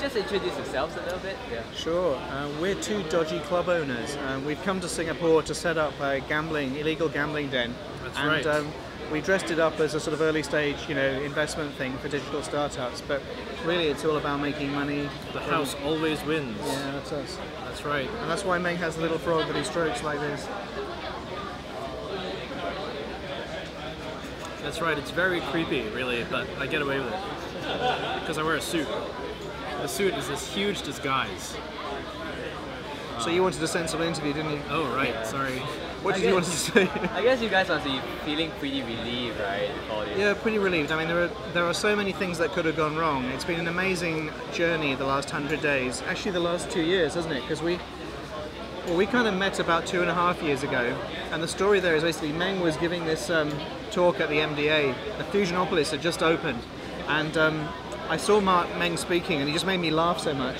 just introduce yourselves a little bit? Yeah. Sure. We're two dodgy club owners. We've come to Singapore to set up a illegal gambling den. That's right. We dressed it up as a sort of early stage, investment thing for digital startups. But really, it's all about making money. The house always wins. Yeah, that's us. That's right. And that's why Meng has the little frog that he strokes like this. That's right. It's very creepy, really, but I get away with it because I wear a suit. The suit is this huge disguise. So you wanted a sensible interview, didn't you? Oh, right. Sorry. What did you want to say? I guess you guys must be feeling pretty relieved, right? Yeah, pretty relieved. I mean, there are so many things that could have gone wrong. It's been an amazing journey the last 100 days. Actually, the last 2 years, hasn't it? Because we kind of met about 2.5 years ago, and the story there is basically Meng was giving this talk at the MDA. The Fusionopolis had just opened, and I saw Meng speaking, and he just made me laugh so much.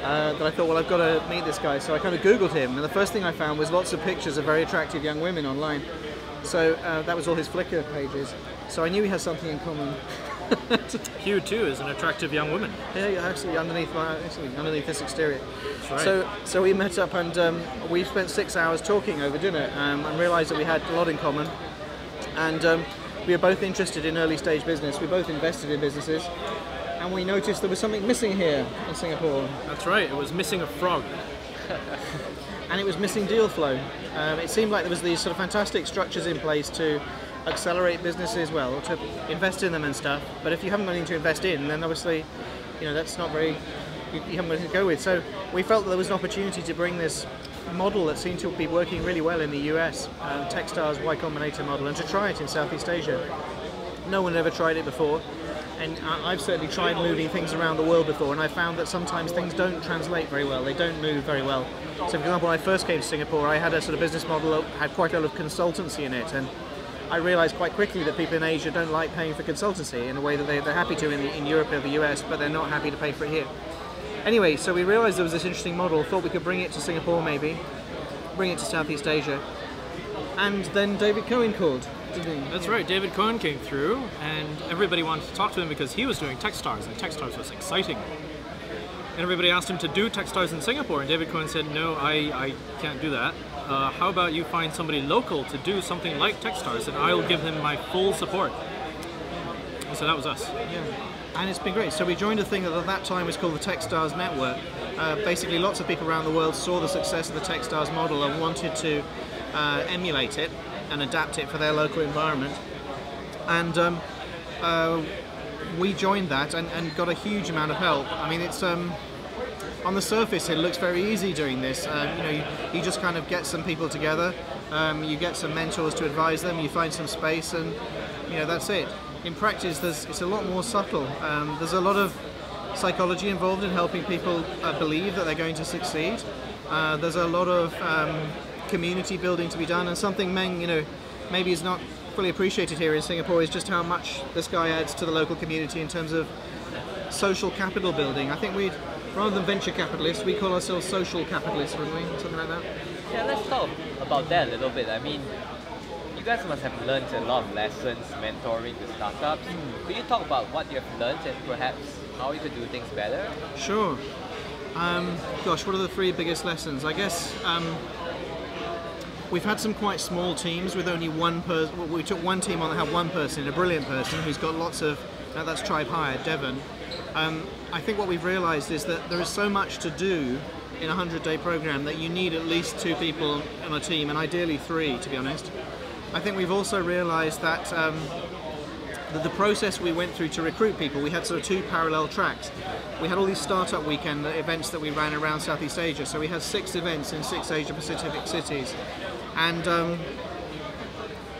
That I thought, well, I've got to meet this guy. So I kind of Googled him, and the first thing I found was lots of pictures of very attractive young women online. So that was all his Flickr pages. So I knew he had something in common. Hugh too is an attractive young woman. Yeah, actually underneath this exterior. That's right. So we met up, and we spent 6 hours talking over dinner, and realised that we had a lot in common. And we were both interested in early stage business. We both invested in businesses. And we noticed there was something missing here in Singapore. That's right, it was missing a frog. And it was missing deal flow. It seemed like there was these sort of fantastic structures in place to accelerate businesses, well, to invest in them and stuff. But if you haven't got anything to invest in, then obviously, that's not very, you haven't got anything to go with. So we felt that there was an opportunity to bring this model that seemed to be working really well in the US, Techstars Y Combinator model, and to try it in Southeast Asia. No one had ever tried it before. And I've certainly tried moving things around the world before, and I found that sometimes things don't translate very well, they don't move very well. So for example, when I first came to Singapore, I had a sort of business model that had quite a lot of consultancy in it, and I realised quite quickly that people in Asia don't like paying for consultancy in a way that they're happy to in Europe or the US, but they're not happy to pay for it here. Anyway, so we realised there was this interesting model, thought we could bring it to Singapore maybe, bring it to Southeast Asia, and then David Cohen called. That's right, David Cohen came through, and everybody wanted to talk to him because he was doing Techstars, and Techstars was exciting. And everybody asked him to do Techstars in Singapore, and David Cohen said, no, I can't do that. How about you find somebody local to do something like Techstars, and I'll give him my full support. And so that was us. Yeah, and it's been great. So we joined a thing that at that time was called the Techstars Network. Basically, lots of people around the world saw the success of the Techstars model and wanted to emulate it and adapt it for their local environment, and we joined that and got a huge amount of help. I mean, it's on the surface it looks very easy doing this. You just kind of get some people together, you get some mentors to advise them, you find some space, and that's it. In practice, it's a lot more subtle. There's a lot of psychology involved in helping people believe that they're going to succeed. There's a lot of community building to be done, and something Meng, maybe is not fully appreciated here in Singapore is just how much this guy adds to the local community in terms of social capital building. I think rather than venture capitalists, we call ourselves social capitalists, wouldn't we? Something like that. Yeah, let's talk about that a little bit. I mean, you guys must have learned a lot of lessons mentoring the startups. Could you talk about what you have learned and perhaps how you could do things better? Sure. Gosh, what are the 3 biggest lessons? I guess we've had some quite small teams with only one person. We took one team on that had one person, a brilliant person who's got lots of, that's Tribe Hire, Devon. I think what we've realised is that there is so much to do in a 100-day program that you need at least 2 people on a team, and ideally 3, to be honest. I think we've also realised that the process we went through to recruit people, we had sort of 2 parallel tracks. We had all these startup weekend events that we ran around Southeast Asia, so we had 6 events in 6 Asia-Pacific cities. And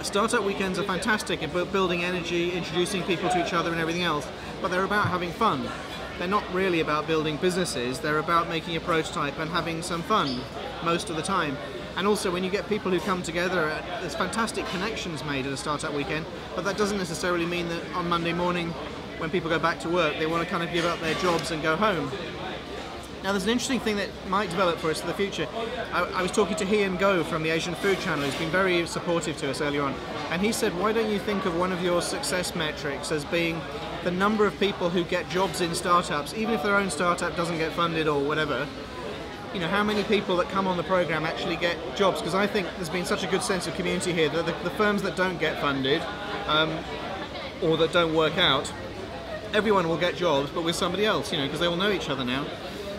startup weekends are fantastic at building energy, introducing people to each other and everything else, but they're about having fun. They're not really about building businesses, they're about making a prototype and having some fun most of the time. And also when you get people who come together, there's fantastic connections made at a startup weekend, but that doesn't necessarily mean that on Monday morning when people go back to work they want to kind of give up their jobs and go home. Now there's an interesting thing that might develop for us in the future. I was talking to Go from the Asian Food Channel, who's been very supportive to us earlier on, and he said, why don't you think of one of your success metrics as being the number of people who get jobs in startups, even if their own startup doesn't get funded or whatever. You know, how many people that come on the program actually get jobs? Because I think there's been such a good sense of community here that the firms that don't get funded or that don't work out, everyone will get jobs, but with somebody else, you know, because they all know each other now.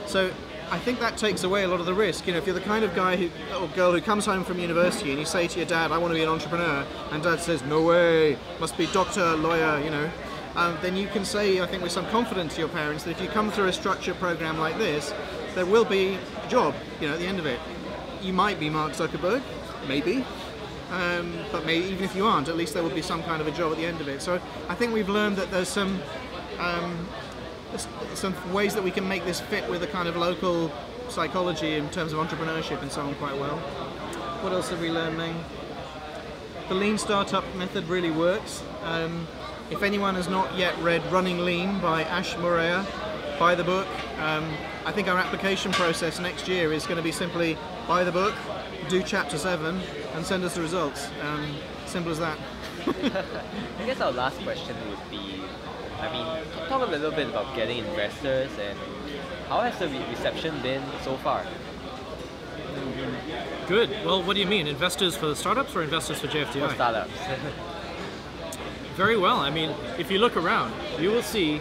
So I think that takes away a lot of the risk. You know, if you're the kind of guy or girl who comes home from university and you say to your dad, I want to be an entrepreneur, and dad says, no way, must be doctor, lawyer, you know, then you can say, I think with some confidence to your parents, that if you come through a structured program like this, there will be a job, you know, at the end of it. You might be Mark Zuckerberg, maybe, but maybe even if you aren't, at least there will be some kind of a job at the end of it. So I think we've learned that there's some ways that we can make this fit with a kind of local psychology in terms of entrepreneurship and so on quite well. What else have we learned, Meng? The lean startup method really works. If anyone has not yet read Running Lean by Ash Murea, buy the book. I think our application process next year is going to be simply buy the book, do chapter 7 and send us the results. Simple as that. I guess our last question would be, I mean, talk a little bit about getting investors and how has the reception been so far? Good. Well, what do you mean? Investors for the startups or investors for JFDI? For startups. Very well. I mean, if you look around, you will see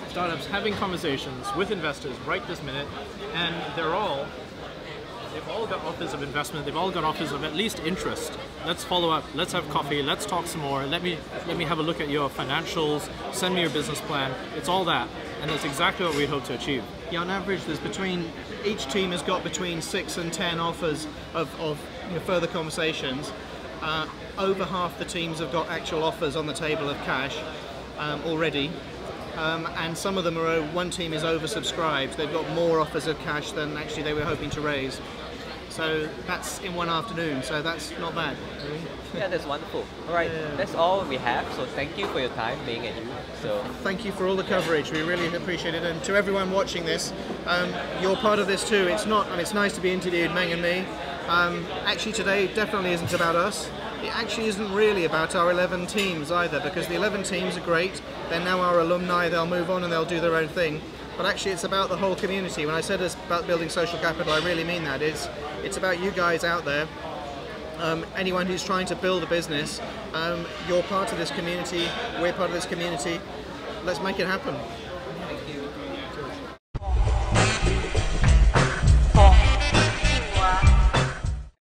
startups having conversations with investors right this minute, and they've all got offers of investment, they've all got offers of at least interest. Let's follow up, let's have coffee, let's talk some more, let me have a look at your financials, send me your business plan. It's all that, and that's exactly what we hope to achieve. Yeah, on average there's each team has got between 6 and 10 offers of you know, further conversations. Over half the teams have got actual offers on the table of cash already. And some of them are, one team is oversubscribed. They've got more offers of cash than actually they were hoping to raise. So that's in one afternoon, so that's not bad. Really. Yeah, that's wonderful. All right, that's all we have. So thank you for your time being at Hugh. So thank you for all the coverage. We really appreciate it. And to everyone watching this, you're part of this too. It's not. I mean, it's nice to be interviewed, Meng and me. Actually, today definitely isn't about us. It actually isn't really about our 11 teams either, because the 11 teams are great. They're now our alumni. They'll move on and they'll do their own thing. But actually, it's about the whole community. When I said it's about building social capital, I really mean that. It's about you guys out there. Anyone who's trying to build a business, you're part of this community. We're part of this community. Let's make it happen.